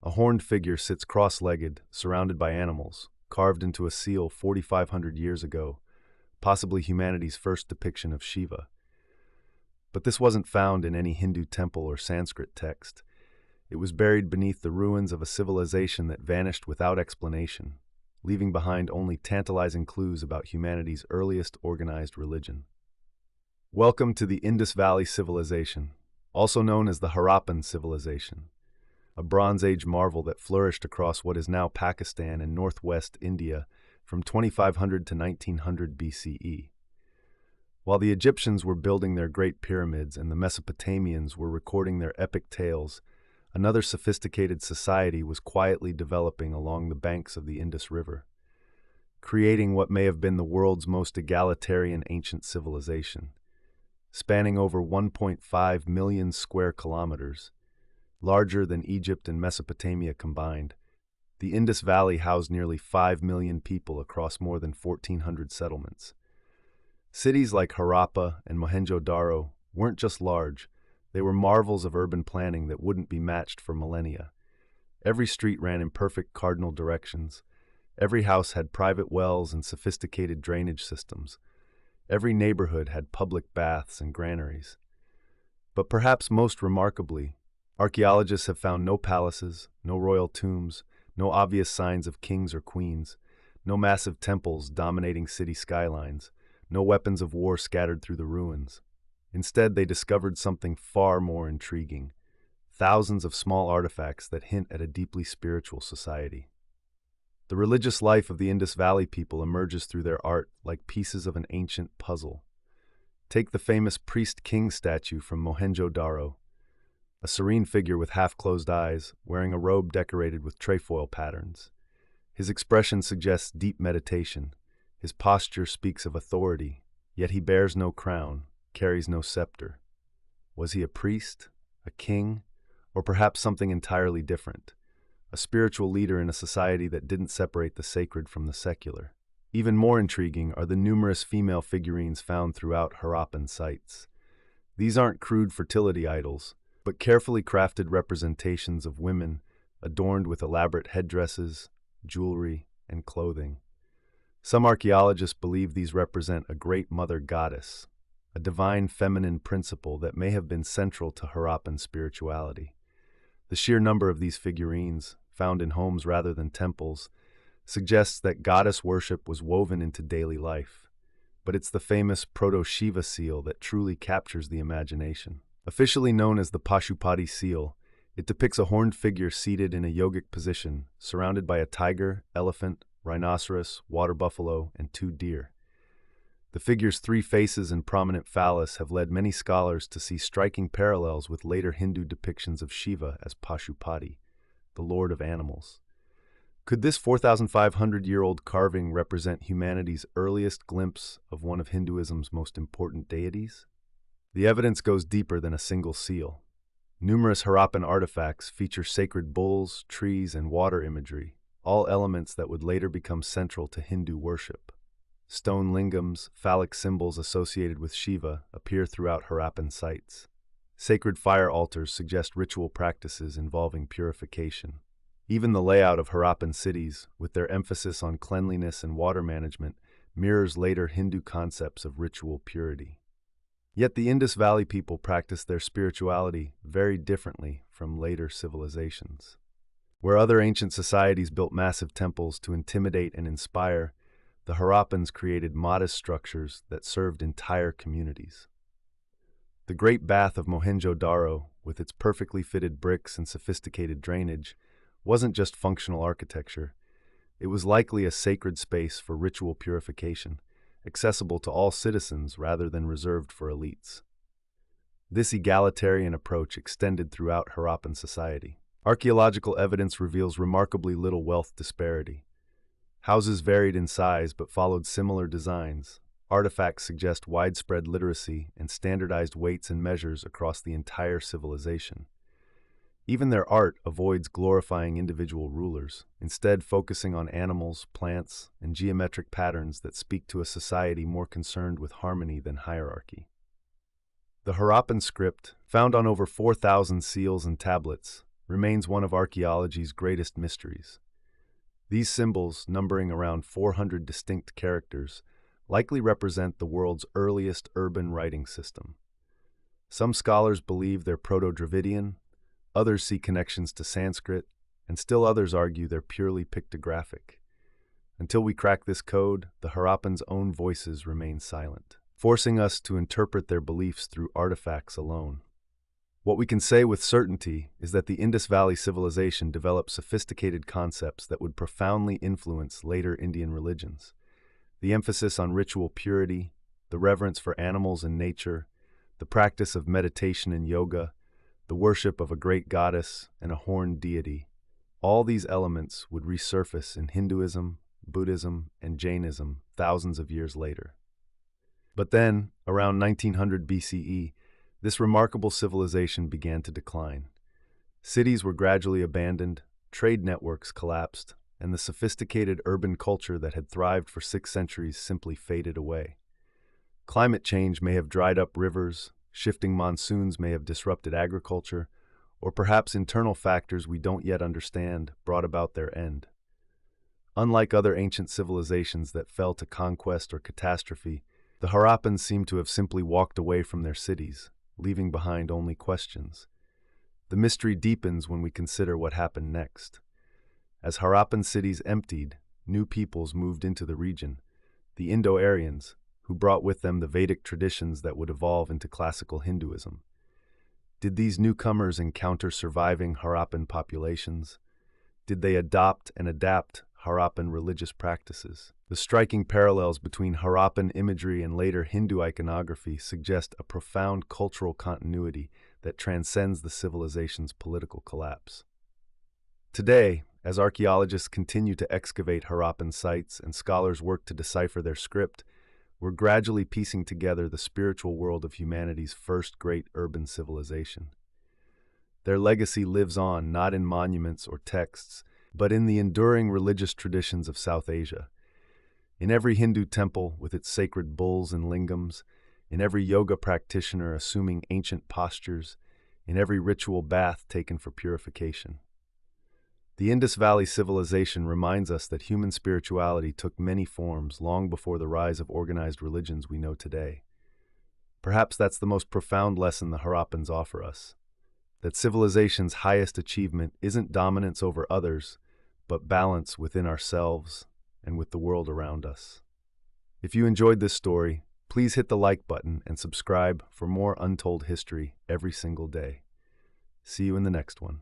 A horned figure sits cross-legged, surrounded by animals, carved into a seal 4,500 years ago, possibly humanity's first depiction of Shiva. But this wasn't found in any Hindu temple or Sanskrit text. It was buried beneath the ruins of a civilization that vanished without explanation, leaving behind only tantalizing clues about humanity's earliest organized religion. Welcome to the Indus Valley Civilization, also known as the Harappan civilization, a Bronze Age marvel that flourished across what is now Pakistan and northwest India from 2500 to 1900 BCE. While the Egyptians were building their great pyramids and the Mesopotamians were recording their epic tales, another sophisticated society was quietly developing along the banks of the Indus River, creating what may have been the world's most egalitarian ancient civilization. Spanning over 1.5 million square kilometers, larger than Egypt and Mesopotamia combined, the Indus Valley housed nearly 5 million people across more than 1,400 settlements. Cities like Harappa and Mohenjo-daro weren't just large, they were marvels of urban planning that wouldn't be matched for millennia. Every street ran in perfect cardinal directions. Every house had private wells and sophisticated drainage systems. Every neighborhood had public baths and granaries. But perhaps most remarkably, archaeologists have found no palaces, no royal tombs, no obvious signs of kings or queens, no massive temples dominating city skylines, no weapons of war scattered through the ruins. Instead, they discovered something far more intriguing: thousands of small artifacts that hint at a deeply spiritual society. The religious life of the Indus Valley people emerges through their art like pieces of an ancient puzzle. Take the famous priest-king statue from Mohenjo-daro, a serene figure with half-closed eyes, wearing a robe decorated with trefoil patterns. His expression suggests deep meditation. His posture speaks of authority, yet he bears no crown, carries no scepter. Was he a priest, a king, or perhaps something entirely different? A spiritual leader in a society that didn't separate the sacred from the secular. Even more intriguing are the numerous female figurines found throughout Harappan sites. These aren't crude fertility idols, but carefully crafted representations of women adorned with elaborate headdresses, jewelry, and clothing. Some archaeologists believe these represent a great mother goddess, a divine feminine principle that may have been central to Harappan spirituality. The sheer number of these figurines, found in homes rather than temples, suggests that goddess worship was woven into daily life. But it's the famous Proto-Shiva seal that truly captures the imagination. Officially known as the Pashupati seal, it depicts a horned figure seated in a yogic position, surrounded by a tiger, elephant, rhinoceros, water buffalo, and 2 deer. The figure's 3 faces and prominent phallus have led many scholars to see striking parallels with later Hindu depictions of Shiva as Pashupati, the lord of animals. Could this 4,500-year-old carving represent humanity's earliest glimpse of one of Hinduism's most important deities? The evidence goes deeper than a single seal. Numerous Harappan artifacts feature sacred bulls, trees, and water imagery, all elements that would later become central to Hindu worship. Stone lingams, phallic symbols associated with Shiva, appear throughout Harappan sites. Sacred fire altars suggest ritual practices involving purification. Even the layout of Harappan cities, with their emphasis on cleanliness and water management, mirrors later Hindu concepts of ritual purity. Yet the Indus Valley people practiced their spirituality very differently from later civilizations. Where other ancient societies built massive temples to intimidate and inspire, the Harappans created modest structures that served entire communities. The Great Bath of Mohenjo-daro, with its perfectly fitted bricks and sophisticated drainage, wasn't just functional architecture. It was likely a sacred space for ritual purification, accessible to all citizens rather than reserved for elites. This egalitarian approach extended throughout Harappan society. Archaeological evidence reveals remarkably little wealth disparity. Houses varied in size but followed similar designs. Artifacts suggest widespread literacy and standardized weights and measures across the entire civilization. Even their art avoids glorifying individual rulers, instead focusing on animals, plants, and geometric patterns that speak to a society more concerned with harmony than hierarchy. The Harappan script, found on over 4,000 seals and tablets, remains one of archaeology's greatest mysteries. These symbols, numbering around 400 distinct characters, likely represent the world's earliest urban writing system. Some scholars believe they're Proto-Dravidian, others see connections to Sanskrit, and still others argue they're purely pictographic. Until we crack this code, the Harappans' own voices remain silent, forcing us to interpret their beliefs through artifacts alone. What we can say with certainty is that the Indus Valley Civilization developed sophisticated concepts that would profoundly influence later Indian religions. The emphasis on ritual purity, the reverence for animals and nature, the practice of meditation and yoga, the worship of a great goddess and a horned deity, all these elements would resurface in Hinduism, Buddhism, and Jainism thousands of years later. But then, around 1900 BCE, this remarkable civilization began to decline. Cities were gradually abandoned, trade networks collapsed, and the sophisticated urban culture that had thrived for 6 centuries simply faded away. Climate change may have dried up rivers, shifting monsoons may have disrupted agriculture, or perhaps internal factors we don't yet understand brought about their end. Unlike other ancient civilizations that fell to conquest or catastrophe, the Harappans seem to have simply walked away from their cities, leaving behind only questions. The mystery deepens when we consider what happened next. As Harappan cities emptied, new peoples moved into the region, the Indo-Aryans, who brought with them the Vedic traditions that would evolve into classical Hinduism. Did these newcomers encounter surviving Harappan populations? Did they adopt and adapt Harappan religious practices? The striking parallels between Harappan imagery and later Hindu iconography suggest a profound cultural continuity that transcends the civilization's political collapse. Today, as archaeologists continue to excavate Harappan sites and scholars work to decipher their script, we're gradually piecing together the spiritual world of humanity's first great urban civilization. Their legacy lives on not in monuments or texts, but in the enduring religious traditions of South Asia. In every Hindu temple with its sacred bulls and lingams, in every yoga practitioner assuming ancient postures, in every ritual bath taken for purification. The Indus Valley Civilization reminds us that human spirituality took many forms long before the rise of organized religions we know today. Perhaps that's the most profound lesson the Harappans offer us, that civilization's highest achievement isn't dominance over others, but balance within ourselves and with the world around us. If you enjoyed this story, please hit the like button and subscribe for more untold history every single day. See you in the next one.